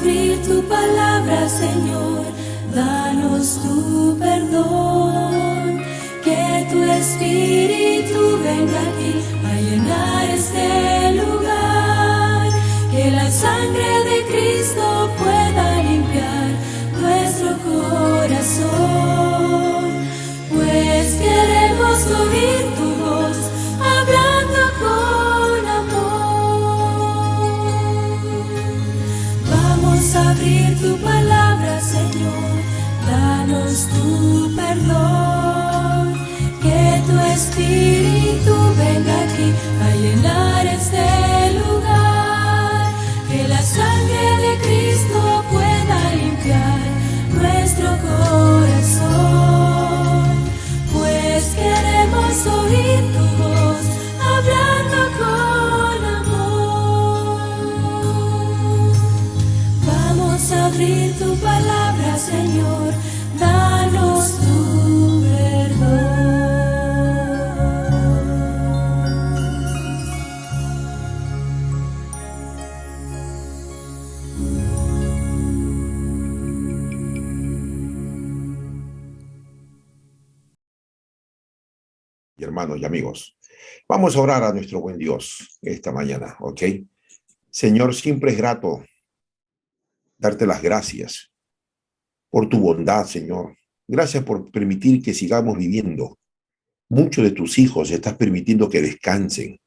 abrir tu palabra, Señor, danos tu perdón. Que tu Espíritu venga aquí a llenar este lugar. Que la sangre de Cristo pueda limpiar nuestro corazón. Pues queremos oír tu voz hablando con amor. Vamos a abrir tu palabra, Señor, danos tu perdón. Que tu Espíritu venga aquí a llenar este lugar. Que la sangre de Cristo pueda limpiar nuestro corazón. Pues queremos oír tu voz hablando con amor. Vamos a abrir tu palabra, Señor, danos tu perdón. Hermanos y amigos, vamos a orar a nuestro buen Dios esta mañana, ¿ok? Señor, siempre es grato darte las gracias por tu bondad, Señor. Gracias por permitir que sigamos viviendo. Muchos de tus hijos estás permitiendo que descansen,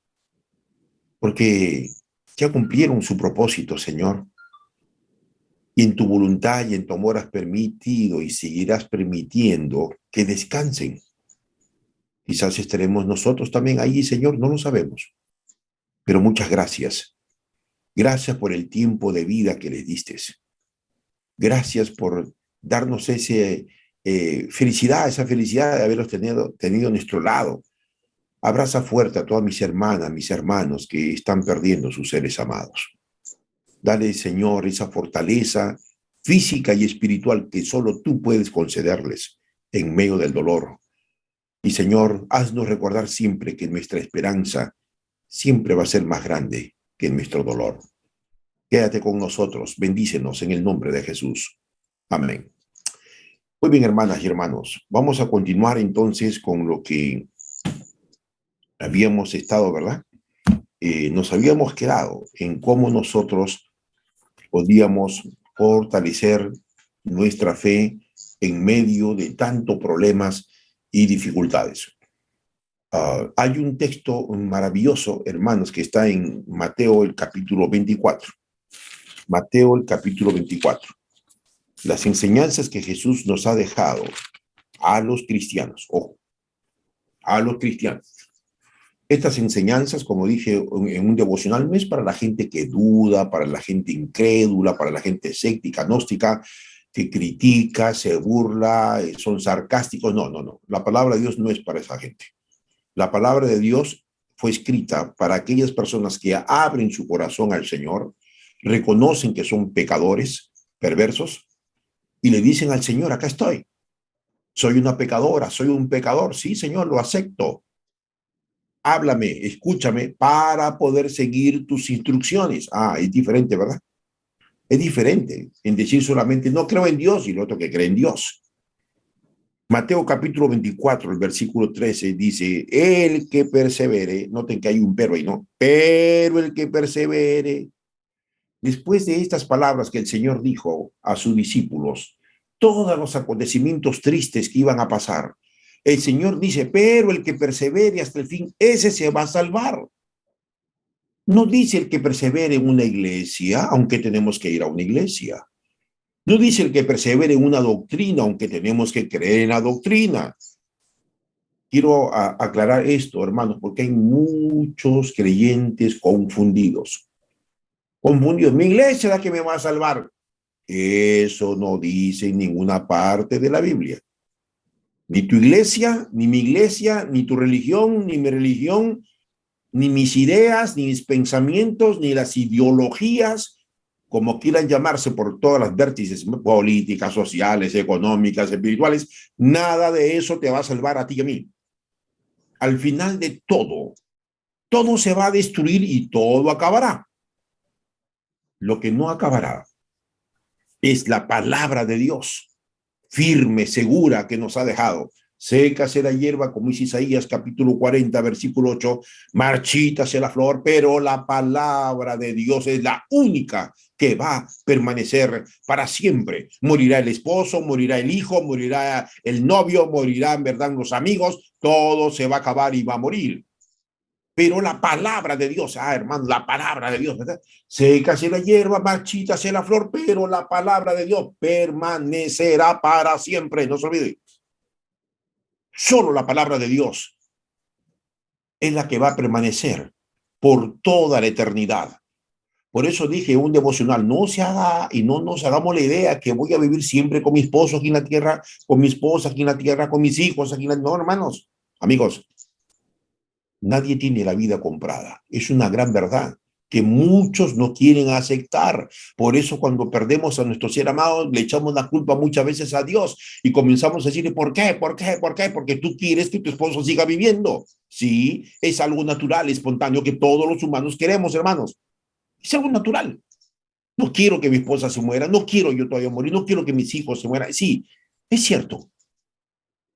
porque ya cumplieron su propósito, Señor. Y en tu voluntad y en tu amor has permitido y seguirás permitiendo que descansen. Quizás estaremos nosotros también ahí, Señor, no lo sabemos. Pero muchas gracias. Gracias por el tiempo de vida que les diste. Gracias por darnos esa felicidad de haberlos tenido a nuestro lado. Abraza fuerte a todas mis hermanas, mis hermanos que están perdiendo sus seres amados. Dale, Señor, esa fortaleza física y espiritual que solo tú puedes concederles en medio del dolor. Y, Señor, haznos recordar siempre que nuestra esperanza siempre va a ser más grande que nuestro dolor. Quédate con nosotros, bendícenos en el nombre de Jesús. Amén. Muy bien, hermanas y hermanos, vamos a continuar entonces con lo que habíamos estado, ¿verdad? Nos habíamos quedado en cómo nosotros podíamos fortalecer nuestra fe en medio de tantos problemas y dificultades. Hay un texto maravilloso, hermanos, que está en Mateo el capítulo 24. Mateo el capítulo 24. Las enseñanzas que Jesús nos ha dejado a los cristianos. Ojo, a los cristianos. Estas enseñanzas, como dije en un devocional, no es para la gente que duda, para la gente incrédula, para la gente escéptica, gnóstica, que critica, se burla, son sarcásticos. No, no, no. La palabra de Dios no es para esa gente. La palabra de Dios fue escrita para aquellas personas que abren su corazón al Señor, reconocen que son pecadores, perversos, y le dicen al Señor, acá estoy. Soy una pecadora, soy un pecador. Sí, Señor, lo acepto. Háblame, escúchame para poder seguir tus instrucciones. Es diferente, ¿verdad? Es diferente en decir solamente no creo en Dios y el otro que cree en Dios. Mateo capítulo 24, el versículo 13 dice, el que persevere, noten que hay un pero ahí, ¿no? Pero el que persevere, después de estas palabras que el Señor dijo a sus discípulos, todos los acontecimientos tristes que iban a pasar, el Señor dice, pero el que persevere hasta el fin, ese se va a salvar. No dice el que persevere en una iglesia, aunque tenemos que ir a una iglesia. No dice el que persevere en una doctrina, aunque tenemos que creer en la doctrina. Quiero aclarar esto, hermanos, porque hay muchos creyentes confundidos. Confundidos. Mi iglesia es la que me va a salvar. Eso no dice en ninguna parte de la Biblia. Ni tu iglesia, ni mi iglesia, ni tu religión, ni mi religión, ni mis ideas, ni mis pensamientos, ni las ideologías, como quieran llamarse por todas las vértices políticas, sociales, económicas, espirituales, nada de eso te va a salvar a ti y a mí. Al final de todo, todo se va a destruir y todo acabará. Lo que no acabará es la palabra de Dios, firme, segura, que nos ha dejado. Sécase la hierba, como dice Isaías capítulo 40, versículo 8, marchítase la flor, pero la palabra de Dios es la única que va a permanecer para siempre. Morirá el esposo, morirá el hijo, morirá el novio, morirán, ¿verdad?, los amigos, todo se va a acabar y va a morir. Pero la palabra de Dios, hermano, la palabra de Dios, ¿verdad? Sécase la hierba, marchítase la flor, pero la palabra de Dios permanecerá para siempre. No se olvide. Solo la palabra de Dios es la que va a permanecer por toda la eternidad. Por eso dije un devocional, no se haga y no nos hagamos la idea que voy a vivir siempre con mi esposo aquí en la tierra, con mi esposa aquí en la tierra, con mis hijos aquí en la tierra. No, hermanos, amigos, nadie tiene la vida comprada. Es una gran verdad que muchos no quieren aceptar. Por eso cuando perdemos a nuestro ser amado, le echamos la culpa muchas veces a Dios y comenzamos a decirle, ¿por qué? ¿Por qué? ¿Por qué? Porque tú quieres que tu esposo siga viviendo. Sí, es algo natural, espontáneo, que todos los humanos queremos, hermanos. Es algo natural. No quiero que mi esposa se muera, no quiero yo todavía morir, no quiero que mis hijos se mueran. Sí, es cierto.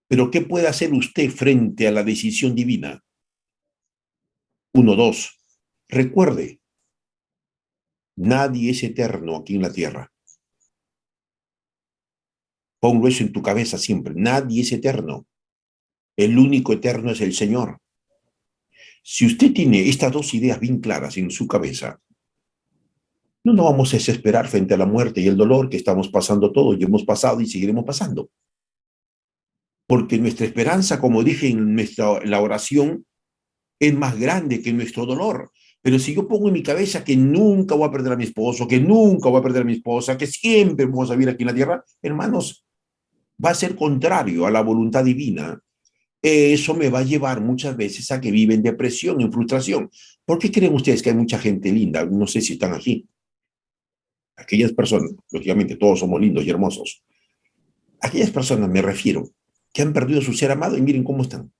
Pero ¿qué puede hacer usted frente a la decisión divina? 1, 2. Recuerde, nadie es eterno aquí en la tierra. Ponlo eso en tu cabeza siempre. Nadie es eterno. El único eterno es el Señor. Si usted tiene estas dos ideas bien claras en su cabeza, no nos vamos a desesperar frente a la muerte y el dolor que estamos pasando todos y hemos pasado y seguiremos pasando. Porque nuestra esperanza, como dije en la oración, es más grande que nuestro dolor. Pero si yo pongo en mi cabeza que nunca voy a perder a mi esposo, que nunca voy a perder a mi esposa, que siempre vamos a vivir aquí en la tierra, hermanos, va a ser contrario a la voluntad divina. Eso me va a llevar muchas veces a que vive en depresión, en frustración. ¿Por qué creen ustedes que hay mucha gente linda? No sé si están aquí. Aquellas personas, lógicamente todos somos lindos y hermosos. Aquellas personas, me refiero, que han perdido su ser amado y miren cómo están.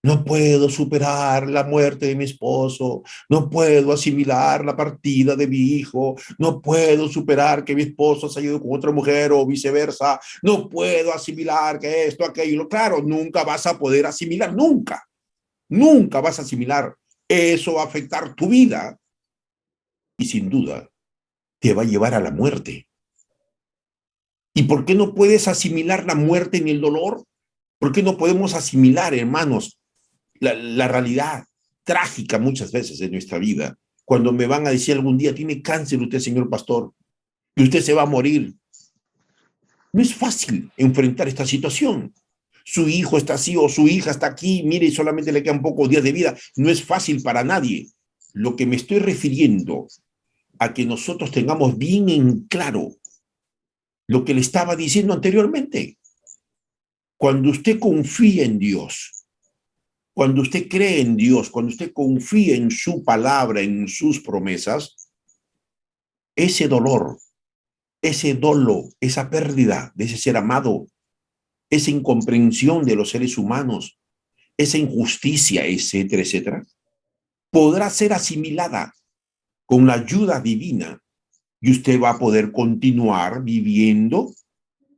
No puedo superar la muerte de mi esposo, no puedo asimilar la partida de mi hijo, no puedo superar que mi esposo se haya ido con otra mujer o viceversa, no puedo asimilar que esto, aquello. Claro, nunca vas a poder asimilar, nunca vas a asimilar. Eso va a afectar tu vida y sin duda te va a llevar a la muerte. ¿Y por qué no puedes asimilar la muerte ni el dolor? ¿Por qué no podemos asimilar, hermanos, la realidad trágica muchas veces de nuestra vida? Cuando me van a decir algún día, tiene cáncer usted, señor pastor, y usted se va a morir. No es fácil enfrentar esta situación. Su hijo está así o su hija está aquí, mire, y solamente le quedan pocos días de vida. No es fácil para nadie. Lo que me estoy refiriendo a que nosotros tengamos bien en claro lo que le estaba diciendo anteriormente. Cuando usted confía en Dios, cuando usted cree en Dios, cuando usted confía en su palabra, en sus promesas, ese dolor, ese dolo, esa pérdida de ese ser amado, esa incomprensión de los seres humanos, esa injusticia, etcétera, etcétera, podrá ser asimilada con la ayuda divina y usted va a poder continuar viviendo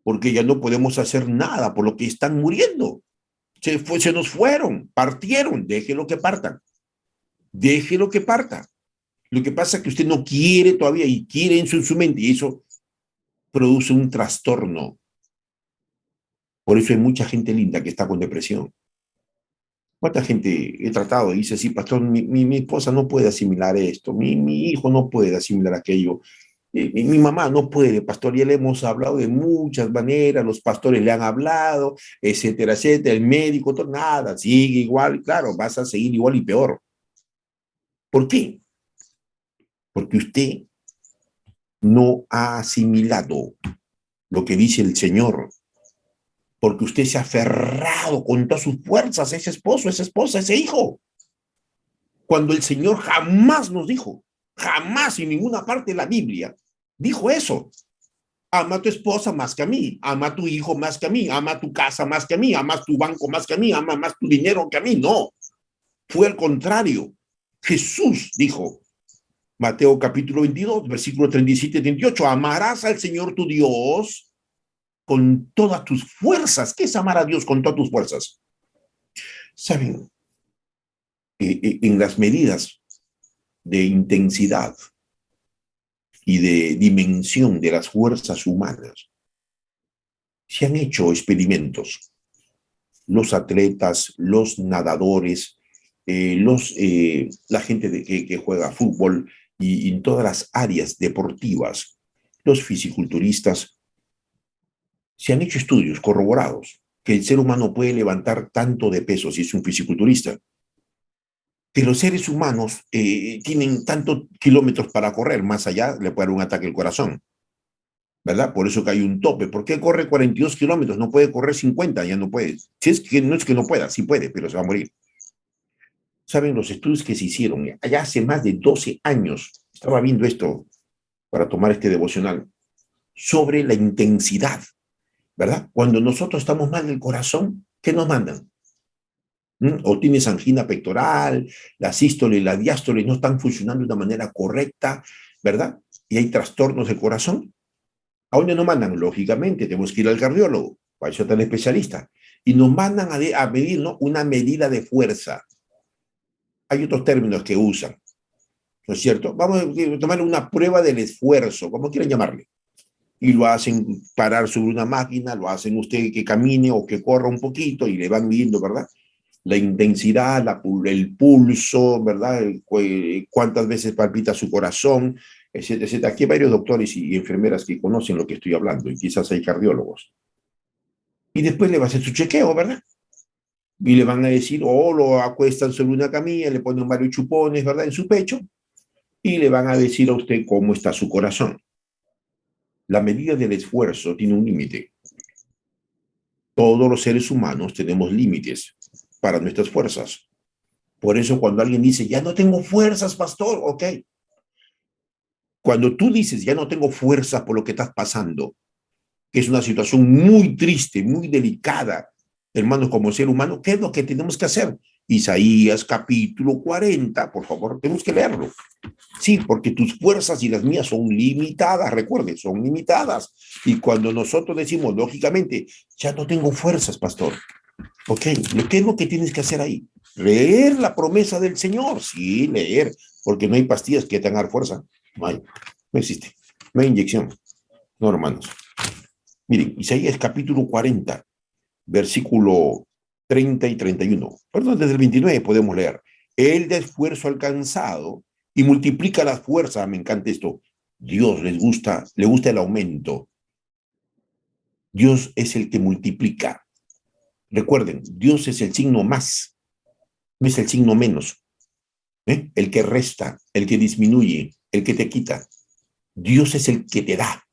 porque ya no podemos hacer nada por lo que están muriendo. Se nos fueron, partieron, déjelo que partan. Déjelo que parta. Lo que pasa es que usted no quiere todavía y quiere en su mente y eso produce un trastorno. Por eso hay mucha gente linda que está con depresión. ¿Cuánta gente he tratado y dice, sí, pastor, mi esposa no puede asimilar esto, mi hijo no puede asimilar aquello, mi mamá no puede, pastor, ya le hemos hablado de muchas maneras, los pastores le han hablado, etcétera, etcétera, el médico, todo, nada, sigue igual, claro, vas a seguir igual y peor. ¿Por qué? Porque usted no ha asimilado lo que dice el Señor, porque usted se ha aferrado con todas sus fuerzas a ese esposo, esa esposa, ese hijo. Cuando el Señor jamás nos dijo, jamás en ninguna parte de la Biblia dijo eso. Ama a tu esposa más que a mí, ama a tu hijo más que a mí, ama a tu casa más que a mí, ama tu banco más que a mí, ama más tu dinero que a mí. No, fue al contrario. Jesús dijo, Mateo capítulo 22, versículo 37 y 38. Amarás al Señor tu Dios con todas tus fuerzas. ¿Qué es amar a Dios con todas tus fuerzas? Saben, en las medidas de intensidad y de dimensión de las fuerzas humanas, se han hecho experimentos. Los atletas, los nadadores, la gente que juega fútbol y en todas las áreas deportivas, los fisiculturistas, se han hecho estudios corroborados que el ser humano puede levantar tanto de peso si es un fisiculturista, que los seres humanos tienen tantos kilómetros para correr, más allá le puede dar un ataque al corazón, ¿verdad? Por eso que hay un tope. ¿Por qué corre 42 kilómetros? No puede correr 50, ya no puede. Si es que no pueda, sí puede, pero se va a morir. Saben los estudios que se hicieron allá hace más de 12 años, estaba viendo esto para tomar este devocional, sobre la intensidad, ¿verdad? Cuando nosotros estamos mal del corazón, ¿qué nos mandan? O tienes angina pectoral, la sístole y la diástole no están funcionando de una manera correcta, ¿verdad? Y hay trastornos del corazón. ¿A dónde nos mandan? Lógicamente, tenemos que ir al cardiólogo, para eso está el especialista. Y nos mandan a medir, ¿no?, una medida de fuerza. Hay otros términos que usan, ¿no es cierto? Vamos a tomar una prueba del esfuerzo, como quieran llamarle. Y lo hacen parar sobre una máquina, lo hacen usted que camine o que corra un poquito y le van midiendo, ¿verdad? La intensidad, el pulso, ¿verdad? Cuántas veces palpita su corazón, etcétera, etcétera. Aquí hay varios doctores y enfermeras que conocen lo que estoy hablando y quizás hay cardiólogos. Y después le va a hacer su chequeo, ¿verdad? Y le van a decir, o lo acuestan sobre una camilla, le ponen varios chupones, ¿verdad?, en su pecho, y le van a decir a usted cómo está su corazón. La medida del esfuerzo tiene un límite. Todos los seres humanos tenemos límites para nuestras fuerzas. Por eso cuando alguien dice, ya no tengo fuerzas, pastor, ok. Cuando tú dices, ya no tengo fuerzas por lo que estás pasando, que es una situación muy triste, muy delicada, hermanos, como ser humano, ¿qué es lo que tenemos que hacer? Isaías capítulo 40, por favor, tenemos que leerlo. Sí, porque tus fuerzas y las mías son limitadas, recuerde, son limitadas. Y cuando nosotros decimos, lógicamente, ya no tengo fuerzas, pastor, ok, ¿qué es lo que tienes que hacer ahí? Leer la promesa del Señor, sí, leer, porque no hay pastillas que tengan fuerza, no hay, no existe, no hay inyección, no, hermanos. Miren, Isaías capítulo 40, versículo 30 y 31. Perdón, desde el 29 podemos leer. Él da esfuerzo alcanzado y multiplica las fuerzas. Me encanta esto. Dios le gusta el aumento. Dios es el que multiplica. Recuerden, Dios es el signo más, no es el signo menos. El que resta, el que disminuye, el que te quita. Dios es el que te da.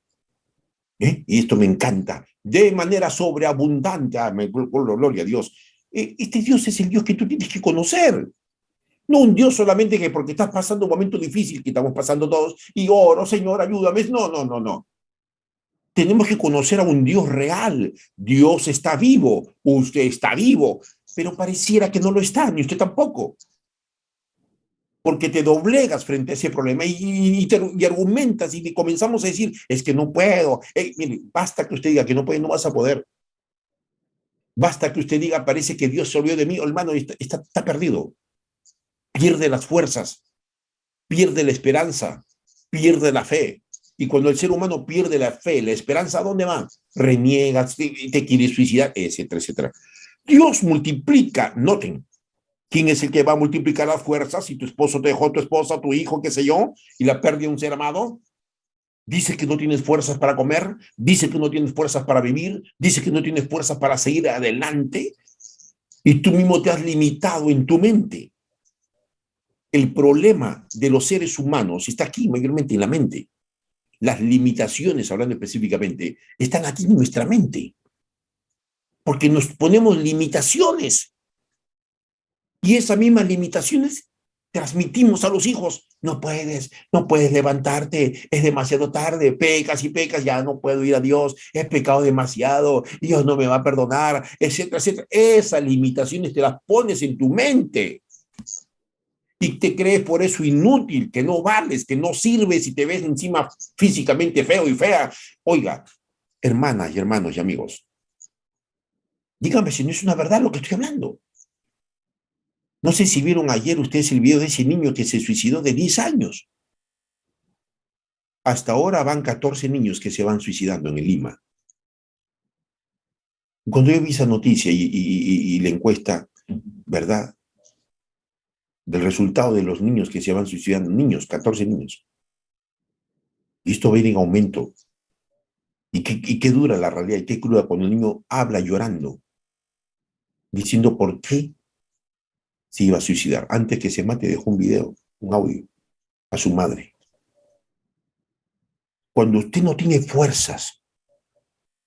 Y esto me encanta. De manera sobreabundante. Gloria a Dios. Este Dios es el Dios que tú tienes que conocer. No un Dios solamente que porque estás pasando un momento difícil, que estamos pasando todos, y oro, Señor, ayúdame. No, no, no, no. Tenemos que conocer a un Dios real. Dios está vivo, usted está vivo, pero pareciera que no lo está, ni usted tampoco. Porque te doblegas frente a ese problema y argumentas y comenzamos a decir, es que no puedo. Mire, basta que usted diga que no puede, no vas a poder. Basta que usted diga, parece que Dios se olvidó de mí, hermano, está perdido. Pierde las fuerzas, pierde la esperanza, pierde la fe. Y cuando el ser humano pierde la fe, la esperanza, ¿a dónde va? Reniegas, te quieres suicidar, etcétera, etcétera. Dios multiplica, noten, ¿quién es el que va a multiplicar las fuerzas? Si tu esposo te dejó, tu esposa, tu hijo, qué sé yo, y la pérdida de un ser amado, dice que no tienes fuerzas para comer, dice que no tienes fuerzas para vivir, dice que no tienes fuerzas para seguir adelante, y tú mismo te has limitado en tu mente. El problema de los seres humanos está aquí, mayormente en la mente. Las limitaciones, hablando específicamente, están aquí en nuestra mente. Porque nos ponemos limitaciones. Y esas mismas limitaciones transmitimos a los hijos. No puedes levantarte, es demasiado tarde, pecas y pecas, ya no puedo ir a Dios, he pecado demasiado, Dios no me va a perdonar, etcétera, etcétera. Esas limitaciones te las pones en tu mente. y te crees por eso inútil, que no vales, que no sirves y te ves encima físicamente feo y fea. Oiga, hermanas y hermanos y amigos, díganme si no es una verdad lo que estoy hablando. No sé si vieron ayer ustedes el video de ese niño que se suicidó de 10 años. Hasta ahora van 14 niños que se van suicidando en el Lima. Cuando yo vi esa noticia y la encuesta, ¿verdad? Del resultado de los niños que se van suicidando, niños, 14 niños. Y esto va a ir en aumento. Y qué dura la realidad, y qué cruda cuando el niño habla llorando, diciendo por qué se iba a suicidar. Antes que se mate, dejó un video, un audio, a su madre. Cuando usted no tiene fuerzas,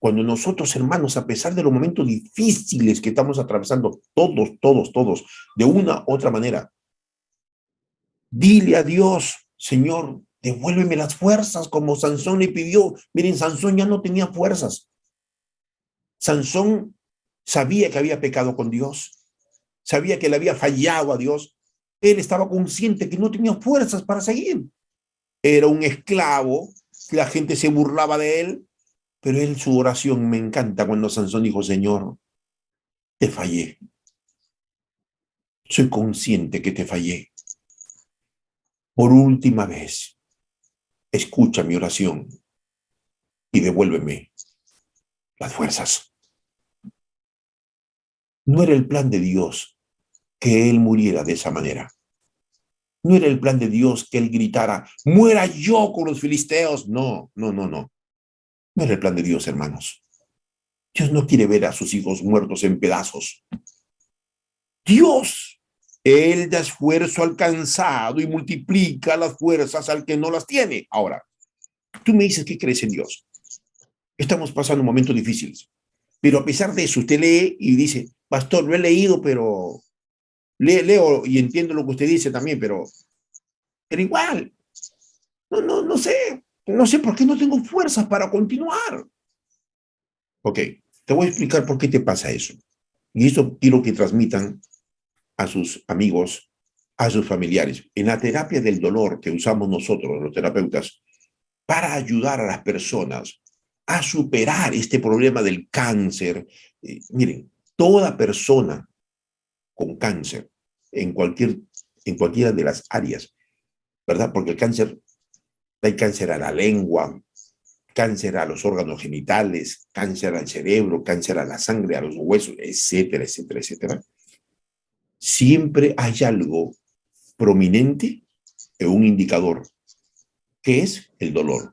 cuando nosotros, hermanos, a pesar de los momentos difíciles que estamos atravesando, todos, de una u otra manera, dile a Dios, Señor, devuélveme las fuerzas, como Sansón le pidió. Miren, Sansón ya no tenía fuerzas. Sansón sabía que había pecado con Dios, sabía que le había fallado a Dios. Él estaba consciente que no tenía fuerzas para seguir. Era un esclavo, la gente se burlaba de él, pero él, su oración, me encanta cuando Sansón dijo, Señor, te fallé. Soy consciente que te fallé. Por última vez, escucha mi oración y devuélveme las fuerzas. No era el plan de Dios que él muriera de esa manera. No era el plan de Dios que él gritara, muera yo con los filisteos. No. No era el plan de Dios, hermanos. Dios no quiere ver a sus hijos muertos en pedazos. Dios, Él da esfuerzo al cansado y multiplica las fuerzas al que no las tiene. Ahora, tú me dices que crees en Dios. Estamos pasando momentos difíciles. Pero a pesar de eso, usted lee y dice, pastor, lo he leído, pero leo y entiendo lo que usted dice también, pero igual, no sé por qué no tengo fuerzas para continuar. Ok, te voy a explicar por qué te pasa eso. Y eso quiero que transmitan a sus amigos, a sus familiares. En la terapia del dolor que usamos nosotros, los terapeutas, para ayudar a las personas a superar este problema del cáncer. Miren, toda persona con cáncer, en, cualquier, en cualquiera de las áreas, ¿verdad? Porque el cáncer, hay cáncer a la lengua, cáncer a los órganos genitales, cáncer al cerebro, cáncer a la sangre, a los huesos, etcétera, etcétera, etcétera. Siempre hay algo prominente en un indicador, que es el dolor.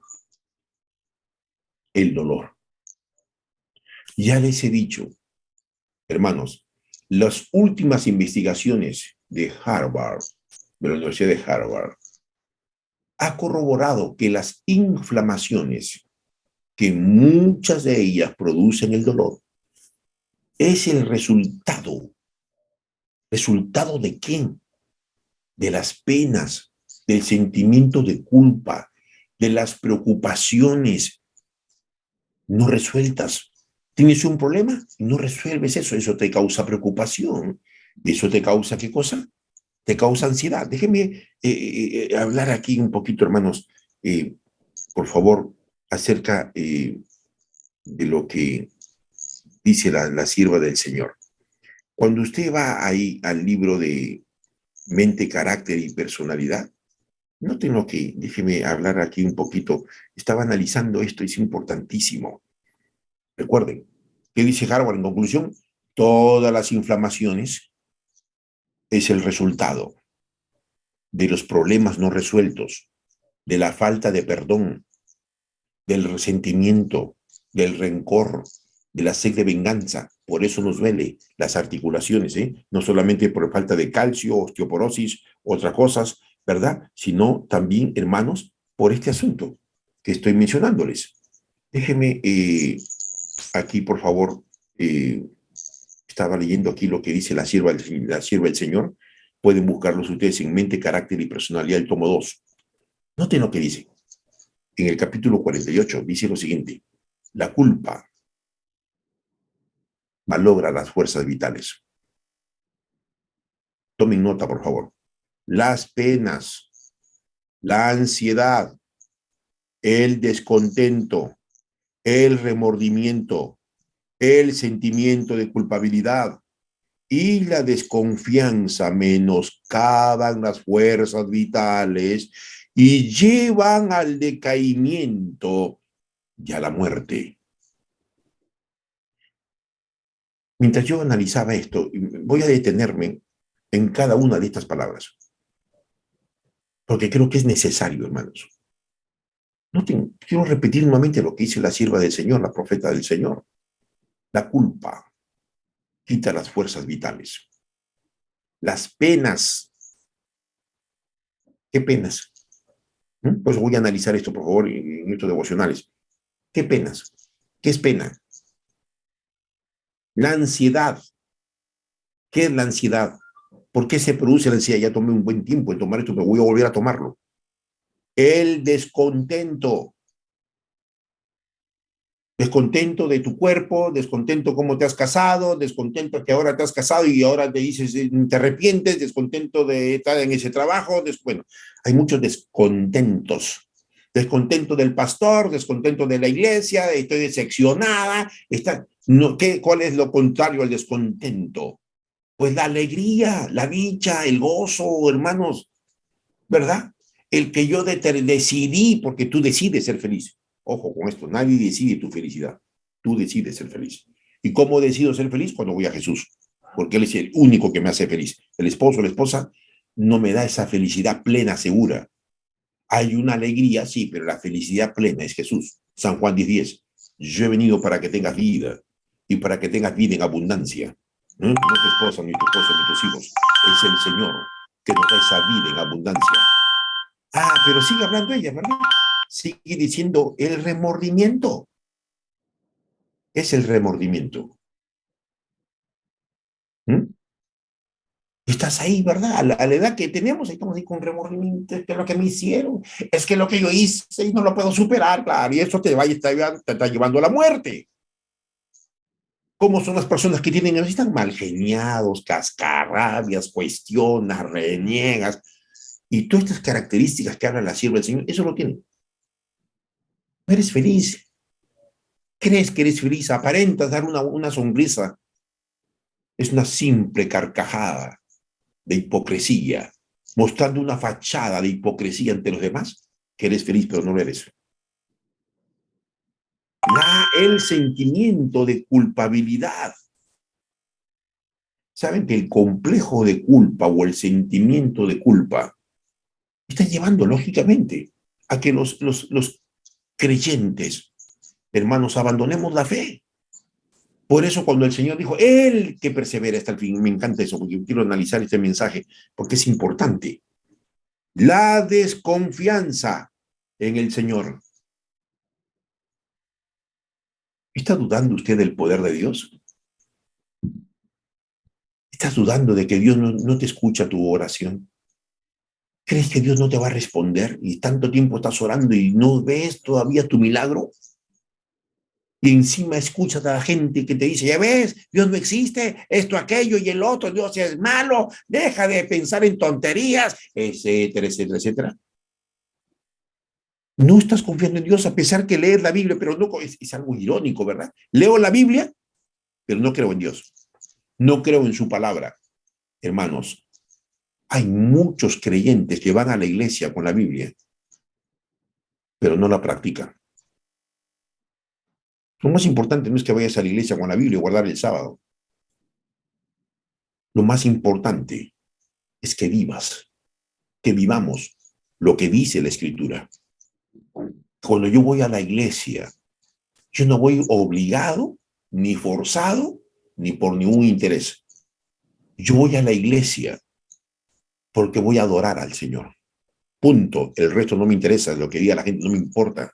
El dolor. Ya les he dicho, hermanos, las últimas investigaciones de Harvard, de la Universidad de Harvard, ha corroborado que las inflamaciones, que muchas de ellas producen el dolor, es el resultado. ¿Resultado de quién? De las penas, del sentimiento de culpa, de las preocupaciones no resueltas. ¿Tienes un problema? No resuelves eso. Eso te causa preocupación. ¿Eso te causa qué cosa? Te causa ansiedad. Déjenme hablar aquí un poquito, hermanos, por favor, acerca de lo que dice la sierva del Señor. Cuando usted va ahí al libro de Mente, Carácter y Personalidad, no tengo que, déjeme hablar aquí un poquito. Estaba analizando esto, es importantísimo. Recuerden, ¿qué dice Harvard en conclusión? Todas las inflamaciones es el resultado de los problemas no resueltos, de la falta de perdón, del resentimiento, del rencor, de la sed de venganza. Por eso nos duele las articulaciones, no solamente por falta de calcio, osteoporosis, otras cosas, ¿verdad? Sino también, hermanos, por este asunto que estoy mencionándoles. Déjenme aquí, por favor, estaba leyendo aquí lo que dice la sierva del Señor. Pueden buscarlos ustedes en Mente, Carácter y Personalidad, el tomo 2. Noten lo que dice. En el capítulo 48 dice lo siguiente. La culpa malogra las fuerzas vitales. Tomen nota, por favor. las penas, la ansiedad, el descontento, el remordimiento, el sentimiento de culpabilidad y la desconfianza menoscaban las fuerzas vitales y llevan al decaimiento y a la muerte. Mientras yo analizaba esto, voy a detenerme en cada una de estas palabras, porque creo que es necesario, hermanos. Quiero repetir nuevamente lo que dice la sierva del Señor, la profeta del Señor. La culpa quita las fuerzas vitales. Las penas. ¿Qué penas? Pues voy a analizar esto, por favor, en estos devocionales. ¿Qué penas? ¿Qué es pena? La ansiedad. ¿Qué es la ansiedad? ¿Por qué se produce la ansiedad? Ya tomé un buen tiempo en tomar esto, pero voy a volver a tomarlo. El descontento. Descontento de tu cuerpo, descontento cómo te has casado, descontento que ahora te has casado y ahora te dices, te arrepientes, descontento de estar en ese trabajo. Bueno, hay muchos descontentos. Descontento del pastor, descontento de la iglesia, estoy decepcionada. ¿Cuál es lo contrario al descontento? Pues la alegría, la dicha, el gozo, hermanos, ¿verdad? El que yo decidí, porque tú decides ser feliz. Ojo con esto, nadie decide tu felicidad. Tú decides ser feliz. ¿Y cómo decido ser feliz? Cuando voy a Jesús, porque Él es el único que me hace feliz. El esposo o la esposa no me da esa felicidad plena, segura. Hay una alegría, sí, pero la felicidad plena es Jesús. San Juan 10:10. Yo he venido para que tengas vida y para que tengas vida en abundancia. No tu esposa, ni tu esposo, ni tus hijos. Es el Señor que nos da esa vida en abundancia. Pero sigue hablando ella, ¿verdad? Sigue diciendo el remordimiento. Es el remordimiento. Estás ahí, ¿verdad? A la edad que tenemos, estamos ahí con remordimiento. Es que lo que me hicieron, es que lo que yo hice y no lo puedo superar, claro, y eso te está llevando a la muerte. ¿Cómo son las personas que tienen, están mal geniados, cascarrabias, cuestionas, reniegas? Y todas estas características que habla la sierva del Señor, eso lo tienen. No eres feliz. Crees que eres feliz, aparentas dar una sonrisa. Es una simple carcajada de hipocresía, mostrando una fachada de hipocresía ante los demás, que eres feliz, pero no lo eres. El sentimiento de culpabilidad. ¿Saben que el complejo de culpa o el sentimiento de culpa está llevando, lógicamente, a que los creyentes, hermanos, abandonemos la fe? Por eso cuando el Señor dijo, el que persevera hasta el fin, me encanta eso, porque yo quiero analizar este mensaje, porque es importante. La desconfianza en el Señor. ¿Está dudando usted del poder de Dios? ¿Estás dudando de que Dios no te escucha tu oración? ¿Crees que Dios no te va a responder? Y tanto tiempo estás orando y no ves todavía tu milagro. Y encima escuchas a la gente que te dice, ya ves, Dios no existe, esto, aquello y el otro, Dios es malo, deja de pensar en tonterías, etcétera, etcétera, etcétera. No estás confiando en Dios a pesar que lees la Biblia, pero no, es algo irónico, ¿verdad? Leo la Biblia, pero no creo en Dios. No creo en su palabra. Hermanos, hay muchos creyentes que van a la iglesia con la Biblia, pero no la practican. Lo más importante no es que vayas a la iglesia con la Biblia y guardar el sábado. Lo más importante es que vivamos lo que dice la Escritura. Cuando yo voy a la iglesia, yo no voy obligado, ni forzado, ni por ningún interés. Yo voy a la iglesia porque voy a adorar al Señor. Punto. El resto no me interesa, lo que diga la gente no me importa.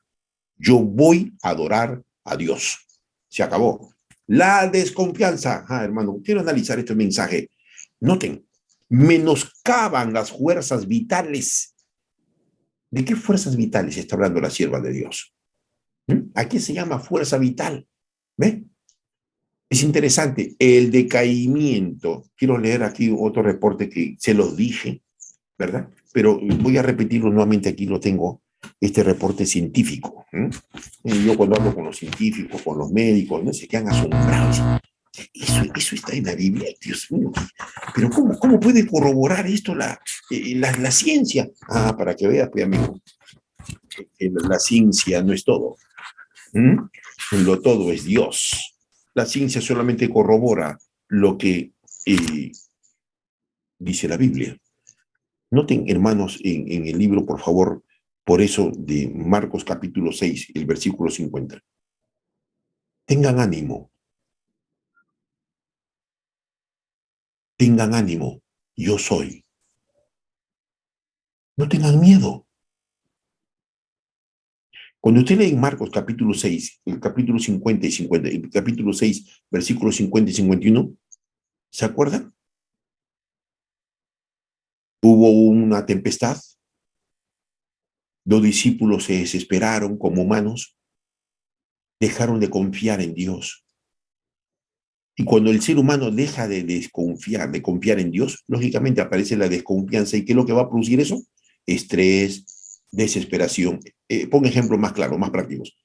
Yo voy a adorar a Dios. Se acabó. La desconfianza. Hermano, quiero analizar este mensaje. Noten, menoscaban las fuerzas vitales. ¿De qué fuerzas vitales está hablando la sierva de Dios? ¿A qué se llama fuerza vital? ¿Ve? Es interesante. El decaimiento. Quiero leer aquí otro reporte que se los dije, ¿verdad? Pero voy a repetirlo nuevamente, aquí lo tengo, este reporte científico. Y yo cuando hablo con los científicos, con los médicos, no se quedan asombrados. Eso está en la Biblia, Dios mío. Pero ¿cómo puede corroborar esto la ciencia? Ah, para que veas, pues, amigo, que la ciencia no es todo. Lo todo es Dios. La ciencia solamente corrobora lo que dice la Biblia. Noten, hermanos, en el libro, por favor, por eso de Marcos capítulo 6, el versículo 50. Tengan ánimo. Tengan ánimo. Yo soy. No tengan miedo. Cuando usted lee en Marcos capítulo 6, el capítulo 50 y 50, el capítulo 6, versículos 50 y 51, ¿se acuerdan? Hubo una tempestad, los discípulos se desesperaron como humanos, dejaron de confiar en Dios. Y cuando el ser humano deja de confiar en Dios, lógicamente aparece la desconfianza. ¿Y qué es lo que va a producir eso? Estrés, desesperación. Pon ejemplos más claros, más prácticos.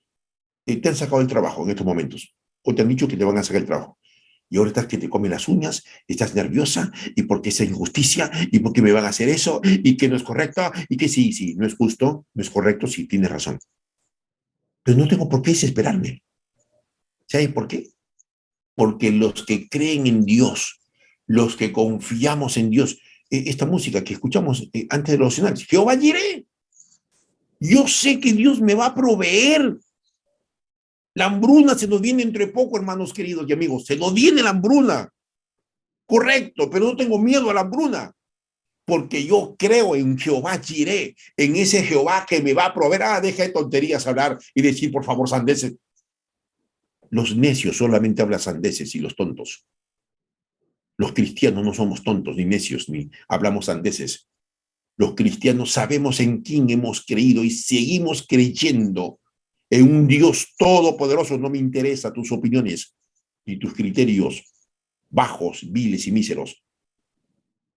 Te han sacado el trabajo en estos momentos, o te han dicho que te van a sacar el trabajo. Y ahora estás que te comen las uñas, estás nerviosa, y porque esa injusticia, y porque me van a hacer eso, y que no es correcto, y que sí, no es justo, no es correcto, sí, tienes razón. Pero no tengo por qué desesperarme. ¿Sabes por qué? Porque los que creen en Dios, los que confiamos en Dios, esta música que escuchamos antes de los escenarios, Jehová Jireh, yo sé que Dios me va a proveer. La hambruna se nos viene entre poco, hermanos queridos y amigos, se nos viene la hambruna. Correcto, pero no tengo miedo a la hambruna, porque yo creo en Jehová Jireh, en ese Jehová que me va a proveer. Deja de tonterías hablar y decir, por favor, sandeces. Los necios solamente hablan sandeces y los tontos. Los cristianos no somos tontos ni necios, ni hablamos sandeces. Los cristianos sabemos en quién hemos creído y seguimos creyendo en un Dios todopoderoso. No me interesa tus opiniones y tus criterios bajos, viles y míseros.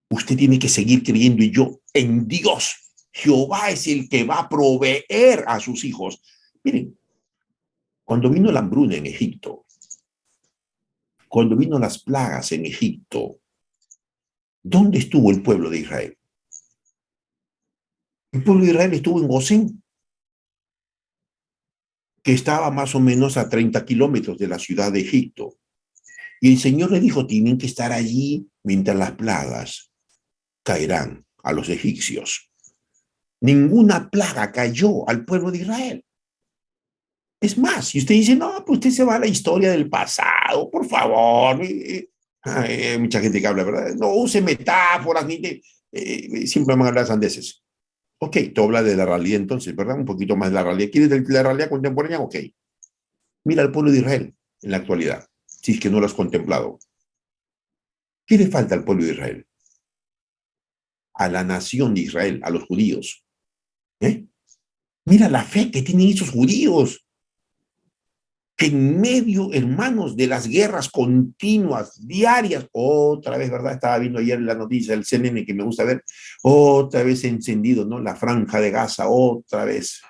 Usted tiene que seguir creyendo en Dios. Jehová es el que va a proveer a sus hijos. Miren, cuando vino la hambruna en Egipto, cuando vino las plagas en Egipto, ¿dónde estuvo el pueblo de Israel? El pueblo de Israel estuvo en Gosén, que estaba más o menos a 30 kilómetros de la ciudad de Egipto. Y el Señor le dijo, tienen que estar allí mientras las plagas caerán a los egipcios. Ninguna plaga cayó al pueblo de Israel. Es más, si usted dice, no, pues usted se va a la historia del pasado, por favor. Hay mucha gente que habla, ¿verdad? No use metáforas, siempre van a hablar sandeces. Ok, tú hablas de la realidad entonces, ¿verdad? Un poquito más de la realidad. ¿Quieres de la realidad contemporánea? Ok. Mira al pueblo de Israel en la actualidad, si es que no lo has contemplado. ¿Qué le falta al pueblo de Israel? A la nación de Israel, a los judíos. Mira la fe que tienen esos judíos, que en medio, hermanos, de las guerras continuas, diarias, otra vez, ¿verdad? Estaba viendo ayer la noticia del CNN que me gusta ver, otra vez encendido, ¿no? La franja de Gaza, otra vez.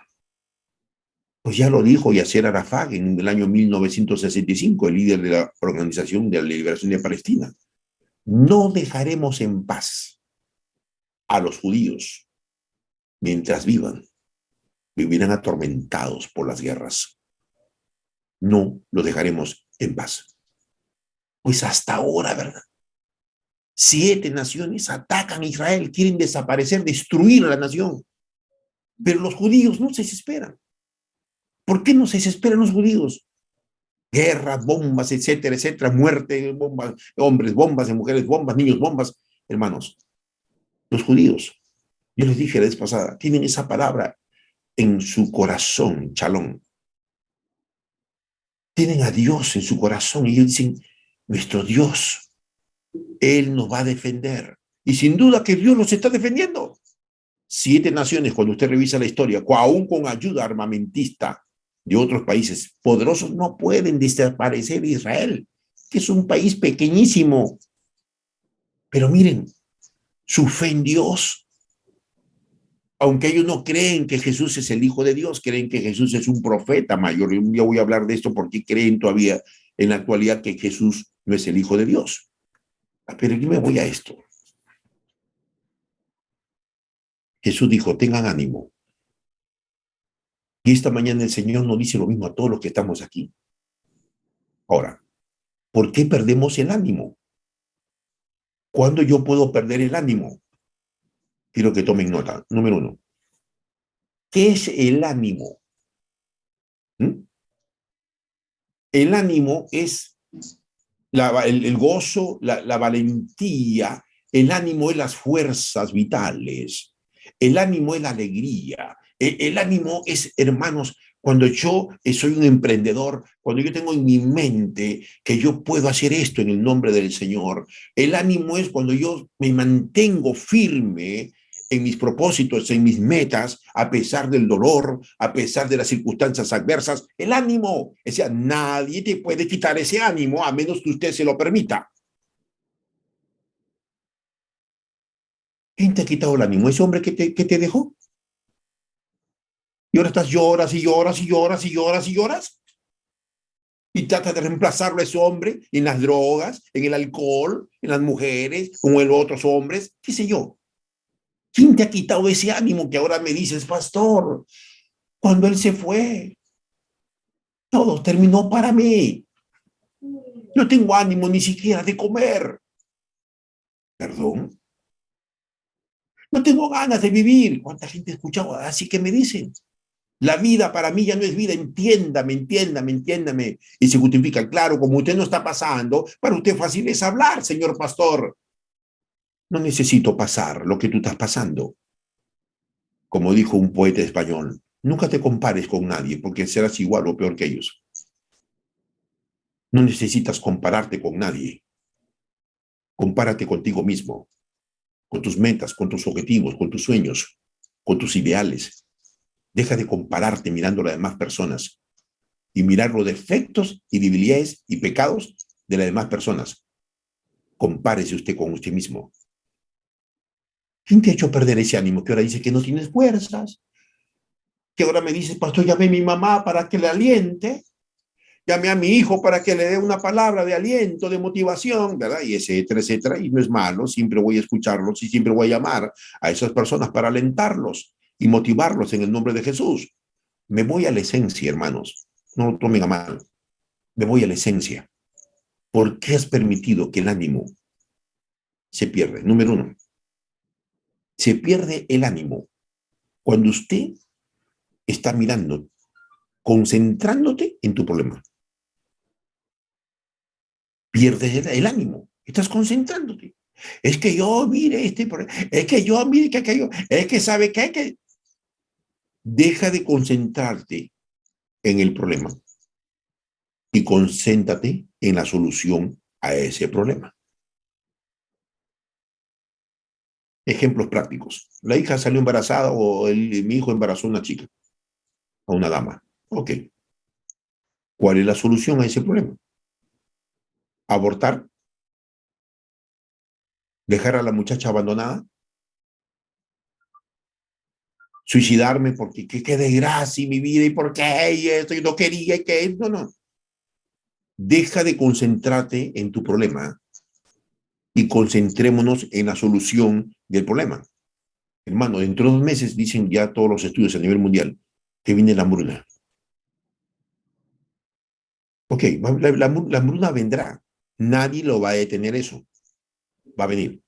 Pues ya lo dijo Yasser Arafat en el año 1965, el líder de la Organización de la Liberación de Palestina. No dejaremos en paz a los judíos mientras vivirán atormentados por las guerras. No los dejaremos en paz. Pues hasta ahora, ¿verdad? 7 naciones atacan a Israel, quieren desaparecer, destruir a la nación. Pero los judíos no se desesperan. ¿Por qué no se desesperan los judíos? Guerras, bombas, etcétera, etcétera, muerte, bombas, hombres, bombas, de mujeres, bombas, niños, bombas. Hermanos, los judíos, yo les dije la vez pasada, tienen esa palabra en su corazón, chalón. Tienen a Dios en su corazón y ellos dicen, nuestro Dios, Él nos va a defender. Y sin duda que Dios los está defendiendo. 7 naciones, cuando usted revisa la historia, aún con ayuda armamentista de otros países poderosos, no pueden desaparecer Israel, que es un país pequeñísimo. Pero miren, su fe en Dios Aunque ellos no creen que Jesús es el Hijo de Dios, creen que Jesús es un profeta mayor. Yo voy a hablar de esto porque creen todavía en la actualidad que Jesús no es el Hijo de Dios. Pero yo me voy a esto. Jesús dijo, tengan ánimo. Y esta mañana el Señor nos dice lo mismo a todos los que estamos aquí. Ahora, ¿por qué perdemos el ánimo? ¿Cuándo yo puedo perder el ánimo? Quiero que tomen nota. Número 1. ¿Qué es el ánimo? ¿Mm? El ánimo es el gozo, la valentía. El ánimo es las fuerzas vitales. El ánimo es la alegría. El ánimo es, hermanos, cuando yo soy un emprendedor, cuando yo tengo en mi mente que yo puedo hacer esto en el nombre del Señor. El ánimo es cuando yo me mantengo firme en mis propósitos, en mis metas, a pesar del dolor, a pesar de las circunstancias adversas. El ánimo, o sea, nadie te puede quitar ese ánimo a menos que usted se lo permita. ¿Quién te ha quitado el ánimo? ¿Ese hombre que te dejó? Y ahora estás lloras y lloras y lloras y lloras y lloras. Y trata de reemplazarlo a ese hombre en las drogas, en el alcohol, en las mujeres, con el otros hombres, qué sé yo. ¿Quién te ha quitado ese ánimo que ahora me dices, pastor? Cuando él se fue, todo terminó para mí. No tengo ánimo ni siquiera de comer. Perdón. No tengo ganas de vivir. ¿Cuánta gente ha escuchado así que me dicen? La vida para mí ya no es vida. Entiéndame, entiéndame, entiéndame. Y se justifica. Claro, como usted no está pasando, para usted fácil es hablar, señor pastor. No necesito pasar lo que tú estás pasando. Como dijo un poeta español, nunca te compares con nadie porque serás igual o peor que ellos. No necesitas compararte con nadie. Compárate contigo mismo, con tus metas, con tus objetivos, con tus sueños, con tus ideales. Deja de compararte mirando a las demás personas y mirar los defectos y debilidades y pecados de las demás personas. Compárese usted con usted mismo. ¿Quién te ha hecho perder ese ánimo? Que ahora dice que no tienes fuerzas. Que ahora me dice, pastor, llamé a mi mamá para que le aliente. Llamé a mi hijo para que le dé una palabra de aliento, de motivación, ¿verdad? Y etcétera, etcétera. Y no es malo, siempre voy a escucharlos y siempre voy a llamar a esas personas para alentarlos y motivarlos en el nombre de Jesús. Me voy a la esencia, hermanos. No lo tomen a mal. Me voy a la esencia. ¿Por qué has permitido que el ánimo se pierda? Número 1. Se pierde el ánimo cuando usted está mirando, concentrándote en tu problema. Pierdes el ánimo. Estás concentrándote. Es que yo mire es que yo mire que aquello, es que sabe que deja de concentrarte en el problema y concéntrate en la solución a ese problema. Ejemplos prácticos. La hija salió embarazada o mi hijo embarazó a una chica, a una dama. Ok. ¿Cuál es la solución a ese problema? ¿Abortar? ¿Dejar a la muchacha abandonada? ¿Suicidarme porque qué desgracia mi vida y por qué y esto y no quería y que no. Deja de concentrarte en tu problema y concentrémonos en la solución del problema. Hermano, dentro de 2 meses dicen ya todos los estudios a nivel mundial que viene la hambruna. Ok, la hambruna vendrá. Nadie lo va a detener eso. Va a venir.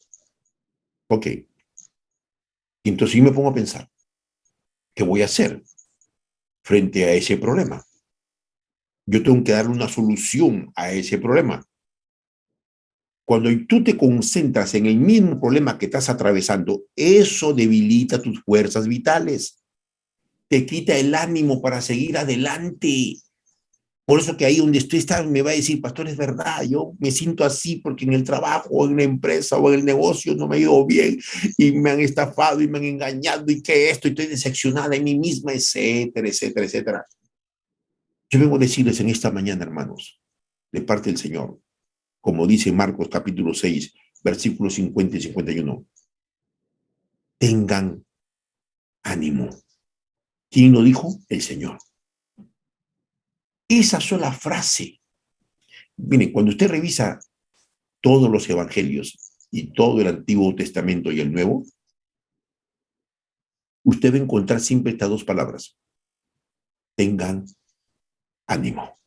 Ok. Y entonces yo me pongo a pensar, ¿qué voy a hacer frente a ese problema? Yo tengo que darle una solución a ese problema. Cuando tú te concentras en el mismo problema que estás atravesando, eso debilita tus fuerzas vitales. Te quita el ánimo para seguir adelante. Por eso que ahí donde estoy me va a decir, pastor, es verdad, yo me siento así porque en el trabajo, o en la empresa, o en el negocio no me ha ido bien y me han estafado y me han engañado y que esto, y estoy decepcionada en mí misma, etcétera, etcétera, etcétera. Yo vengo a decirles en esta mañana, hermanos, de parte del Señor, como dice Marcos capítulo 6, versículos 50 y 51, tengan ánimo. ¿Quién lo dijo? El Señor. Esa sola frase. Miren, cuando usted revisa todos los evangelios y todo el Antiguo Testamento y el Nuevo, usted va a encontrar siempre estas dos palabras. Tengan ánimo.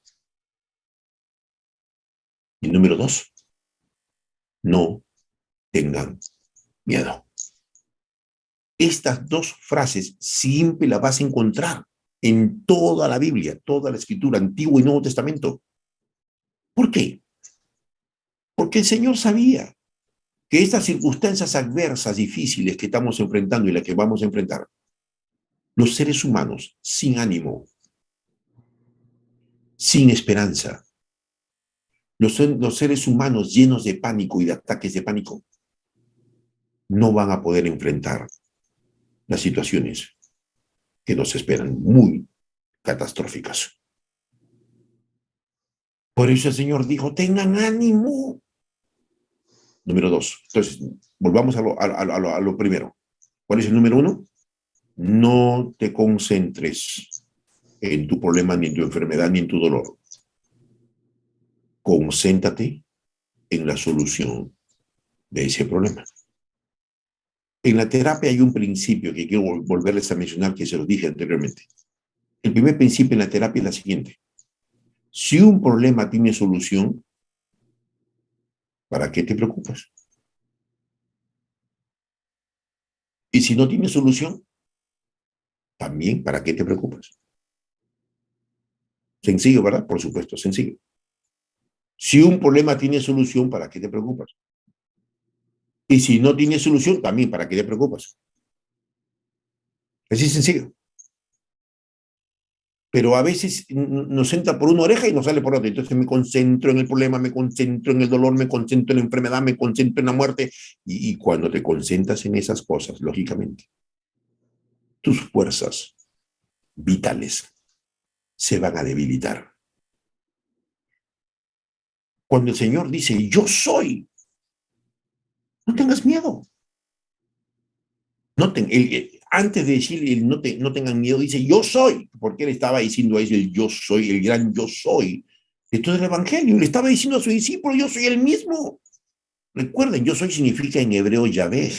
Y número 2, no tengan miedo. Estas dos frases siempre las vas a encontrar en toda la Biblia, toda la Escritura, Antiguo y Nuevo Testamento. ¿Por qué? Porque el Señor sabía que estas circunstancias adversas, difíciles que estamos enfrentando y las que vamos a enfrentar, los seres humanos sin ánimo, sin esperanza, los seres humanos llenos de pánico y de ataques de pánico, no van a poder enfrentar las situaciones que nos esperan, muy catastróficas. Por eso el Señor dijo, tengan ánimo. Número 2. Entonces, volvamos a lo primero. ¿Cuál es el número 1? No te concentres en tu problema, ni en tu enfermedad, ni en tu dolor. Concéntrate en la solución de ese problema. En la terapia hay un principio que quiero volverles a mencionar, que se lo dije anteriormente. El primer principio en la terapia es la siguiente. Si un problema tiene solución, ¿para qué te preocupas? Y si no tiene solución, también, ¿para qué te preocupas? Sencillo, ¿verdad? Por supuesto, sencillo. Si un problema tiene solución, ¿para qué te preocupas? Y si no tiene solución, también, ¿para qué te preocupas? Así sencillo. Pero a veces nos entra por una oreja y nos sale por otra. Entonces me concentro en el problema, me concentro en el dolor, me concentro en la enfermedad, me concentro en la muerte. Y cuando te concentras en esas cosas, lógicamente, tus fuerzas vitales se van a debilitar. Cuando el Señor dice, yo soy, no tengas miedo. Antes de decir no tengan miedo, dice, yo soy, porque él estaba diciendo a ellos, el yo soy, el gran yo soy. Esto es el Evangelio, le estaba diciendo a su discípulo, yo soy el mismo. Recuerden, yo soy significa en hebreo Yahvé.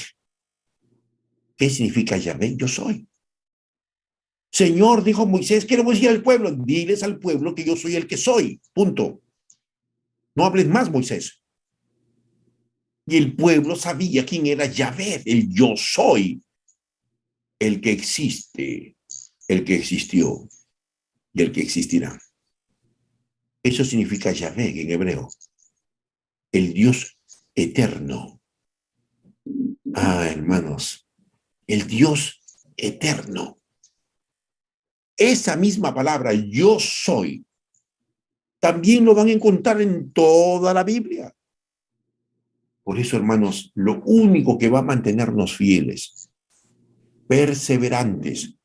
¿Qué significa Yahvé? Yo soy. Señor, dijo Moisés, queremos decir al pueblo, diles al pueblo que yo soy el que soy, punto. No hables más, Moisés. Y el pueblo sabía quién era Yahvé, el yo soy, el que existe, el que existió y el que existirá. Eso significa Yahvé en hebreo, el Dios eterno. Ah, hermanos, el Dios eterno. Esa misma palabra, yo soy, también lo van a encontrar en toda la Biblia. Por eso, hermanos, lo único que va a mantenernos fieles, perseverantes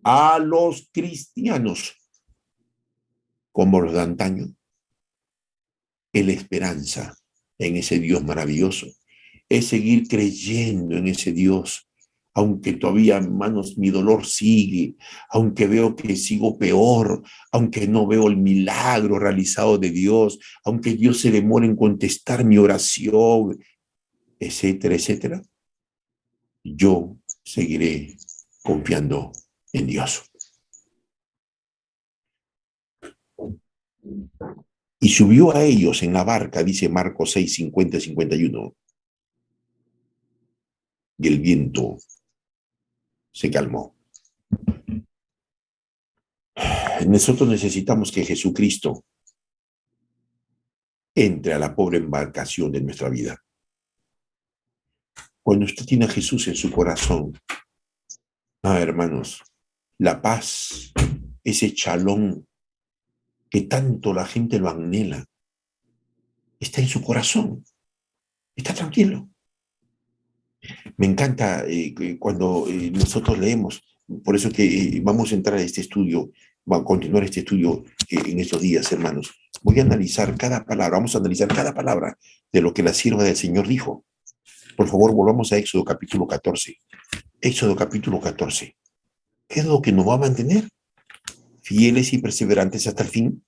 a los cristianos, como los de antaño, es la esperanza en ese Dios maravilloso, es seguir creyendo en ese Dios, aunque todavía, hermanos, mi dolor sigue, aunque veo que sigo peor, aunque no veo el milagro realizado de Dios, aunque Dios se demore en contestar mi oración, etcétera, etcétera, yo seguiré confiando en Dios. Y subió a ellos en la barca, dice Marcos 6, 50, 51. Y el viento se calmó. Nosotros necesitamos que Jesucristo entre a la pobre embarcación de nuestra vida. Cuando usted tiene a Jesús en su corazón, hermanos, la paz, ese chalón que tanto la gente lo anhela, está en su corazón, está tranquilo. Me encanta cuando nosotros leemos, por eso que vamos a entrar a este estudio, va a continuar este estudio en estos días, hermanos. Voy a analizar cada palabra, vamos a analizar cada palabra de lo que la sierva del Señor dijo. Por favor, volvamos a Éxodo capítulo 14. Éxodo capítulo 14. ¿Qué es lo que nos va a mantener fieles y perseverantes hasta el fin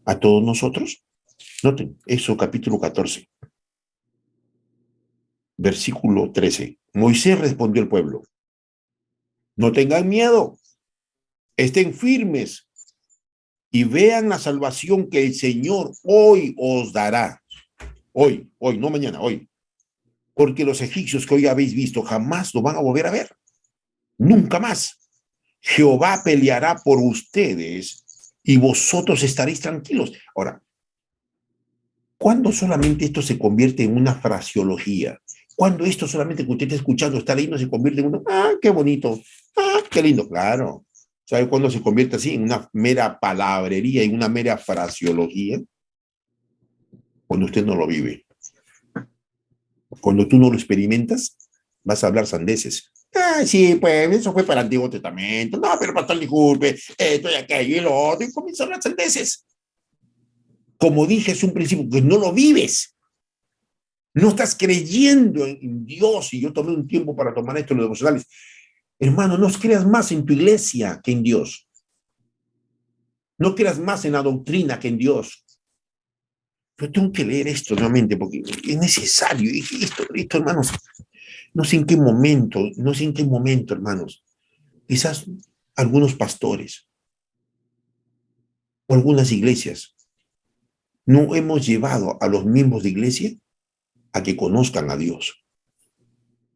a todos nosotros? Noten, Éxodo capítulo 14, versículo 13. Moisés respondió al pueblo: no tengan miedo, estén firmes y vean la salvación que el Señor hoy os dará. Hoy, no mañana, hoy. Porque los egipcios que hoy habéis visto jamás lo van a volver a ver. Nunca más. Jehová peleará por ustedes y vosotros estaréis tranquilos. Ahora, ¿cuándo solamente esto se convierte en una fraseología? ¿Cuándo esto solamente que usted está escuchando, está leyendo, se convierte en qué bonito, qué lindo? Claro. ¿Sabe cuándo se convierte así en una mera palabrería, en una mera fraseología? Cuando usted no lo vive. Cuando tú no lo experimentas, vas a hablar sandeces. Sí, pues eso fue para el Antiguo Testamento. No, pero pastor, disculpe, esto y aquello y lo otro. Y comienza a hablar sandeces. Como dije, es un principio que no lo vives. No estás creyendo en Dios. Y yo tomé un tiempo para tomar esto en los devocionales. Hermano, no creas más en tu iglesia que en Dios. No creas más en la doctrina que en Dios. Yo tengo que leer esto nuevamente porque es necesario. Esto, hermanos, no sé en qué momento, hermanos. Quizás algunos pastores o algunas iglesias no hemos llevado a los miembros de iglesia a que conozcan a Dios.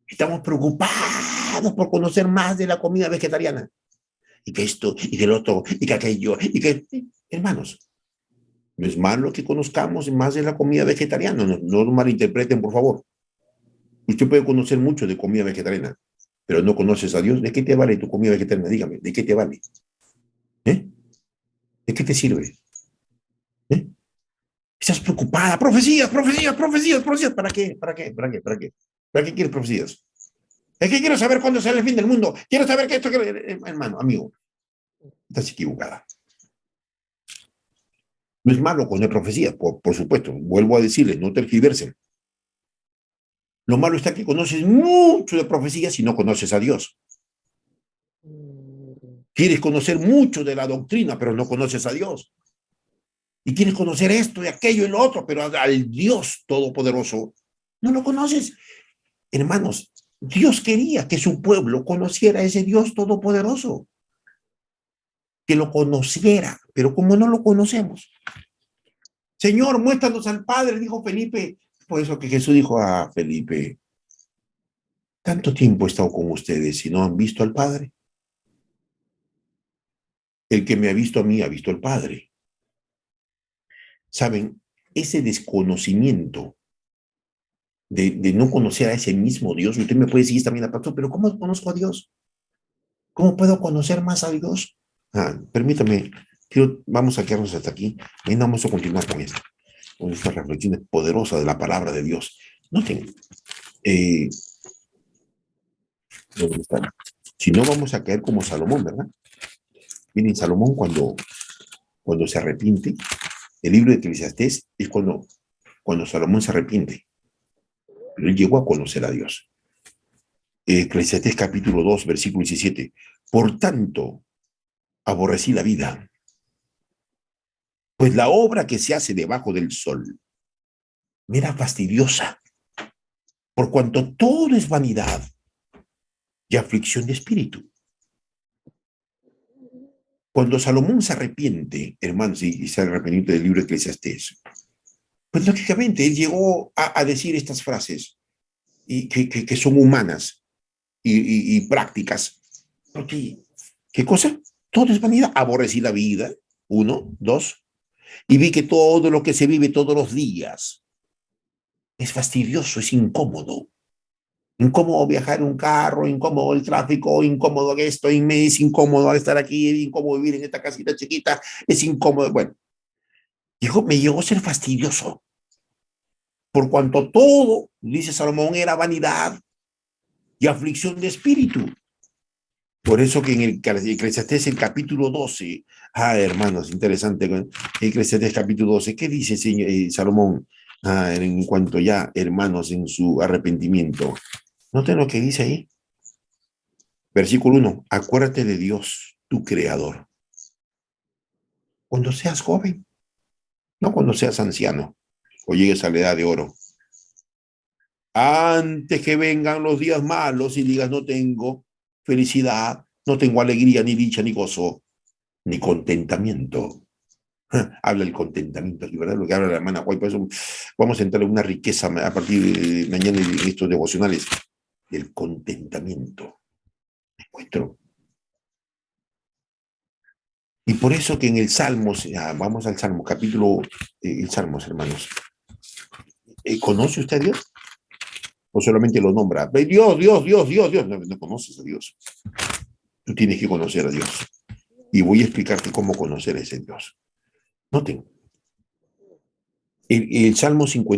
Estamos preocupados por conocer más de la comida vegetariana. Y que esto, y que el otro, y que aquello, y que... Hermanos, no es malo que conozcamos más de la comida vegetariana. No lo malinterpreten, por favor. Usted puede conocer mucho de comida vegetariana, pero no conoces a Dios. ¿De qué te vale tu comida vegetariana? Dígame, ¿de qué te vale? ¿De qué te sirve? Estás preocupada. Profecías. ¿Para qué? ¿Para qué quieres profecías? Es que quiero saber cuándo sale el fin del mundo. Quiero saber que esto... Hermano, amigo, estás equivocada. No es malo conocer profecías, por supuesto. Vuelvo a decirles, no tergiversen. Lo malo está que conoces mucho de profecías y no conoces a Dios. Quieres conocer mucho de la doctrina, pero no conoces a Dios. Y quieres conocer esto y aquello y lo otro, pero al Dios Todopoderoso no lo conoces. Hermanos, Dios quería que su pueblo conociera a ese Dios Todopoderoso. Que lo conociera, pero como no lo conocemos. Señor, muéstranos al Padre, dijo Felipe. Por eso que Jesús dijo a Felipe: tanto tiempo he estado con ustedes y no han visto al Padre. El que me ha visto a mí ha visto al Padre. ¿Saben? Ese desconocimiento de no conocer a ese mismo Dios. Usted me puede decir también, pastor, pero ¿cómo conozco a Dios? ¿Cómo puedo conocer más a Dios? Permítame, vamos a quedarnos hasta aquí. Y vamos a continuar con esta reflexión poderosa de la palabra de Dios. Noten, ¿dónde están? Si no, vamos a caer como Salomón, ¿verdad? Miren, Salomón cuando se arrepiente, el libro de Eclesiastés es cuando Salomón se arrepiente. Pero él llegó a conocer a Dios. Eclesiastés capítulo 2, versículo 17. Por tanto, aborrecí la vida, pues la obra que se hace debajo del sol me era fastidiosa, por cuanto todo es vanidad y aflicción de espíritu. Cuando Salomón se arrepiente, hermanos, y se arrepiente del libro de Eclesiastés, pues lógicamente él llegó a decir estas frases y que son humanas y prácticas. Porque, ¿qué cosa? Todo es vanidad. Aborrecí la vida, 1, 2, y vi que todo lo que se vive todos los días es fastidioso, es incómodo. Incómodo viajar en un carro, incómodo el tráfico, incómodo esto, es incómodo estar aquí, es incómodo vivir en esta casita chiquita, es incómodo. Bueno, me llegó a ser fastidioso. Por cuanto todo, dice Salomón, era vanidad y aflicción de espíritu. Por eso que en el Eclesiastés, el capítulo 12, hermanos, interesante, Eclesiastés capítulo 12, ¿qué dice Salomón en cuanto ya, hermanos, en su arrepentimiento? ¿Noten lo que dice ahí? Versículo 1. Acuérdate de Dios, tu creador, cuando seas joven, no cuando seas anciano o llegues a la edad de oro. Antes que vengan los días malos y digas, no tengo felicidad, no tengo alegría, ni dicha, ni gozo, ni contentamiento. Habla el contentamiento aquí, ¿verdad? Lo que habla la hermana Guay. Por eso vamos a entrar en una riqueza a partir de mañana en estos devocionales del contentamiento. Encuentro. Y por eso que en el Salmos, vamos al Salmo, capítulo, el Salmos, hermanos. ¿Conoce usted a Dios? ¿O solamente lo nombra? Dios, Dios, Dios, Dios, Dios. No, no conoces a Dios. Tú tienes que conocer a Dios. Y voy a explicarte cómo conocer a ese Dios. Noten. El Salmo 50.